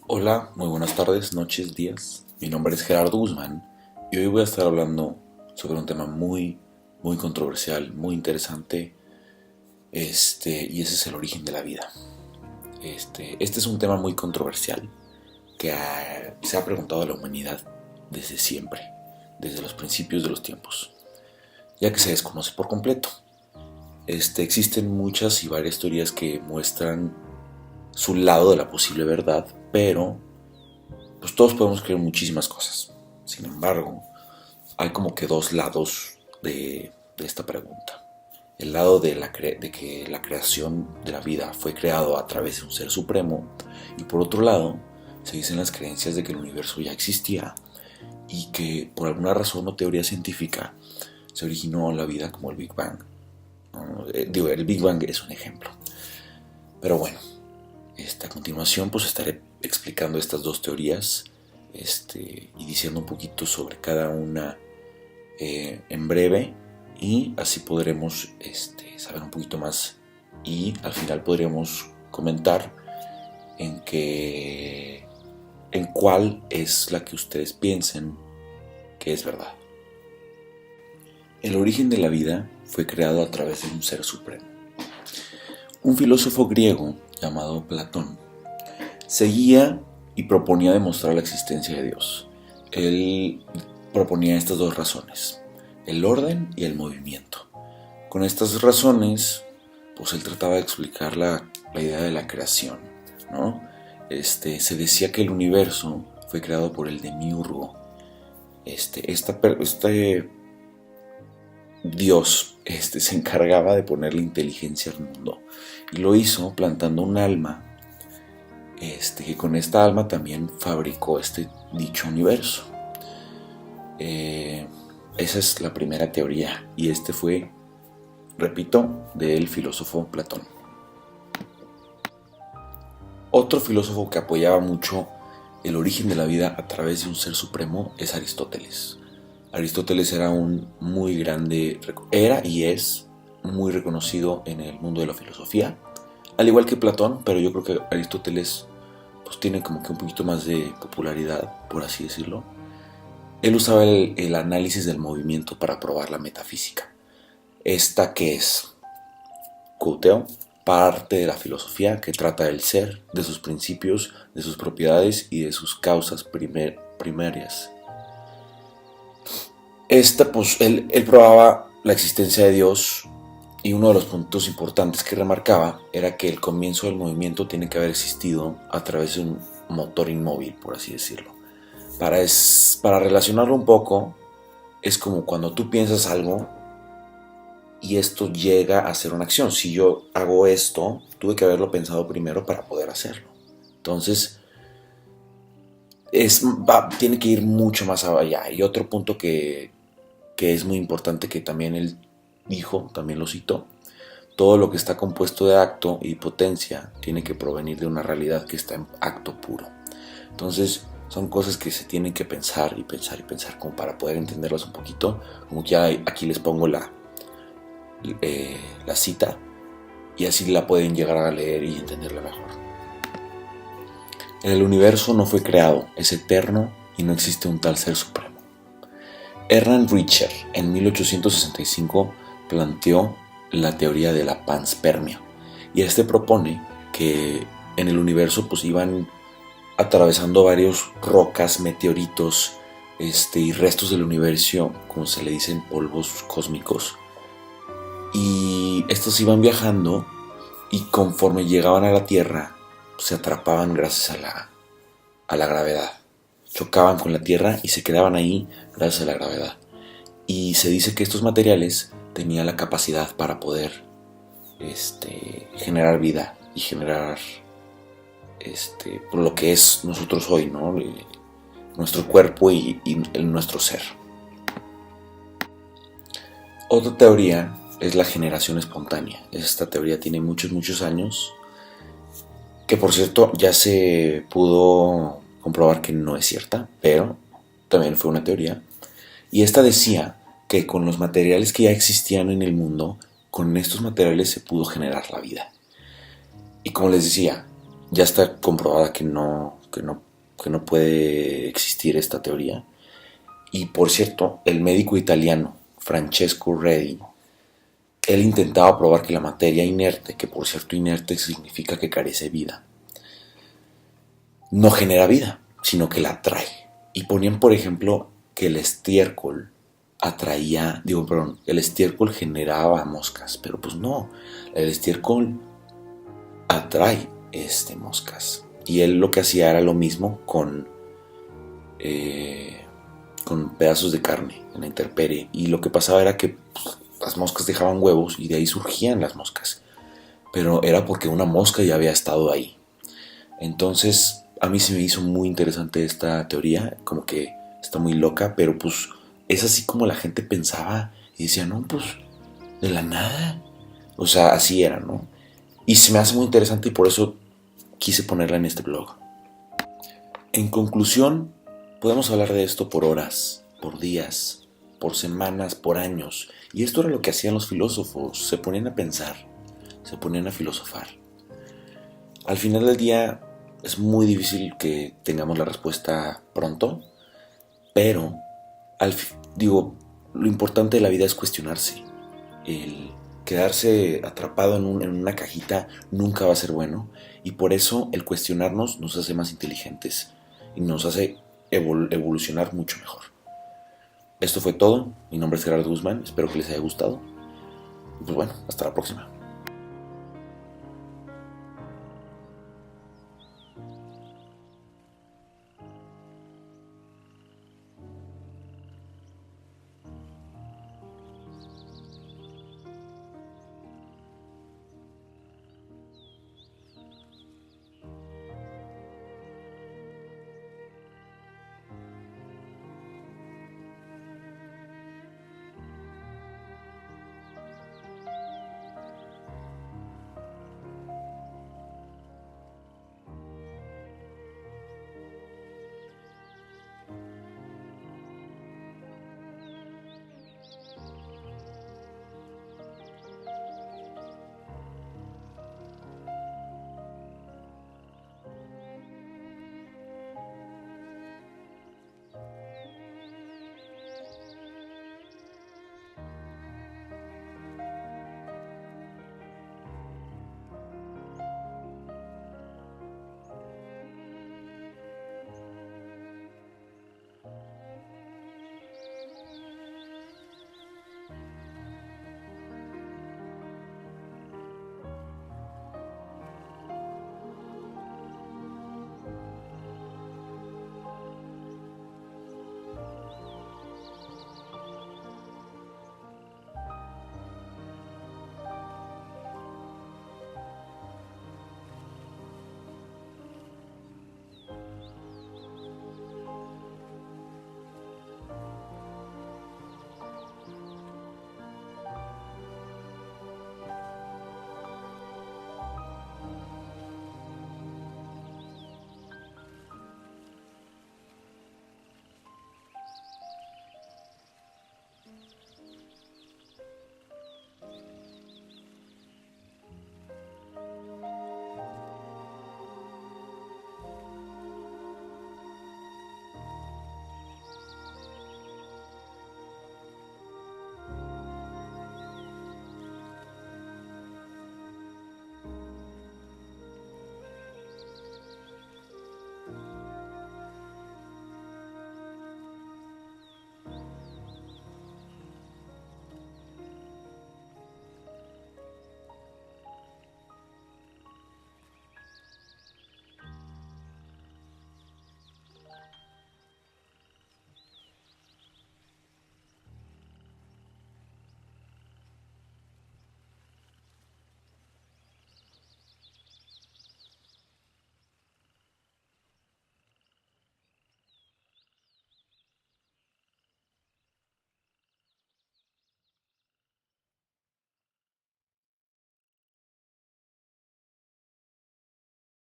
Hola, muy buenas tardes, noches, días. Mi nombre es Gerardo Guzmán y hoy voy a estar hablando sobre un tema muy controversial, muy interesante, y ese es el origen de la vida. Este es un tema muy controversial que se ha preguntado a la humanidad desde siempre, desde los principios de los tiempos, ya que se desconoce por completo. Existen muchas y varias teorías que muestran su lado de la posible verdad, pero pues todos podemos creer muchísimas cosas. Sin embargo, hay como que dos lados de esta pregunta. El lado de que la creación de la vida fue creado a través de un ser supremo, y por otro lado, se dicen las creencias de que el universo ya existía y que por alguna razón o teoría científica se originó la vida como el Big Bang. El Big Bang es un ejemplo. Pero bueno, a continuación pues estaré explicando estas dos teorías y diciendo un poquito sobre cada una en breve, y así podremos saber un poquito más y al final podremos comentar en cuál es la que ustedes piensen que es verdad. El origen de la vida fue creado a través de un ser supremo. Un filósofo griego llamado Platón seguía y proponía demostrar la existencia de Dios. Él proponía estas dos razones: el orden y el movimiento. Con estas razones, pues él trataba de explicar la idea de la creación, ¿no? Se decía que el universo fue creado por el demiurgo. Este Dios se encargaba de ponerle inteligencia al mundo, y lo hizo plantando un alma, que con esta alma también fabricó dicho universo. Esa es la primera teoría, y fue, repito, del filósofo Platón. Otro filósofo que apoyaba mucho el origen de la vida a través de un ser supremo es Aristóteles. Aristóteles era era y es muy reconocido en el mundo de la filosofía, al igual que Platón, pero yo creo que Aristóteles pues tiene como que un poquito más de popularidad, por así decirlo. Él usaba el análisis del movimiento para probar la metafísica. Esta que es, quoteo, parte de la filosofía que trata del ser, de sus principios, de sus propiedades y de sus causas primarias. Pues él probaba la existencia de Dios, y uno de los puntos importantes que remarcaba era que el comienzo del movimiento tiene que haber existido a través de un motor inmóvil, por así decirlo. Para relacionarlo un poco, es como cuando tú piensas algo y esto llega a ser una acción. Si yo hago esto, tuve que haberlo pensado primero para poder hacerlo. Entonces, tiene que ir mucho más allá. Y otro punto que es muy importante, que también él dijo, también lo citó: todo lo que está compuesto de acto y potencia tiene que provenir de una realidad que está en acto puro. Entonces, son cosas que se tienen que pensar y pensar y pensar como para poder entenderlas un poquito. Como que aquí les pongo la cita, y así la pueden llegar a leer y entenderla mejor. El universo no fue creado, es eterno y no existe un tal ser supremo. Ernst Richter en 1865 planteó la teoría de la panspermia, y propone que en el universo pues iban atravesando varios rocas, meteoritos, y restos del universo, como se le dicen, polvos cósmicos, y estos iban viajando, y conforme llegaban a la Tierra se atrapaban gracias a la gravedad. Chocaban con la Tierra y se quedaban ahí gracias a la gravedad. Y se dice que estos materiales tenían la capacidad para poder generar vida y generar por lo que es nosotros hoy, ¿no? Nuestro cuerpo y nuestro ser. Otra teoría es la generación espontánea. Esta teoría tiene muchos años, que por cierto ya se pudo comprobar que no es cierta, pero también fue una teoría. Y esta decía que con los materiales que ya existían en el mundo, con estos materiales se pudo generar la vida. Y como les decía, ya está comprobada que que no puede existir esta teoría. Y por cierto, el médico italiano Francesco Redi, él intentaba probar que la materia inerte, que por cierto inerte significa que carece de vida, no genera vida, sino que la atrae. Y ponían, por ejemplo, que el estiércol el estiércol generaba moscas, pero pues no, el estiércol atrae moscas. Y él lo que hacía era lo mismo con pedazos de carne en la intemperie. Y lo que pasaba era que pues, las moscas dejaban huevos y de ahí surgían las moscas. Pero era porque una mosca ya había estado ahí. Entonces, a mí se me hizo muy interesante esta teoría, como que está muy loca, pero pues es así como la gente pensaba y decía, no, pues de la nada. O sea, así era, ¿no? Y se me hace muy interesante y por eso quise ponerla en este blog. En conclusión, podemos hablar de esto por horas, por días, por semanas, por años. Y esto era lo que hacían los filósofos, se ponían a pensar, se ponían a filosofar. Al final del día es muy difícil que tengamos la respuesta pronto, pero lo importante de la vida es cuestionarse. El quedarse atrapado en una cajita nunca va a ser bueno, y por eso el cuestionarnos nos hace más inteligentes y nos hace evolucionar mucho mejor. Esto fue todo, mi nombre es Gerardo Guzmán, espero que les haya gustado y pues bueno, hasta la próxima.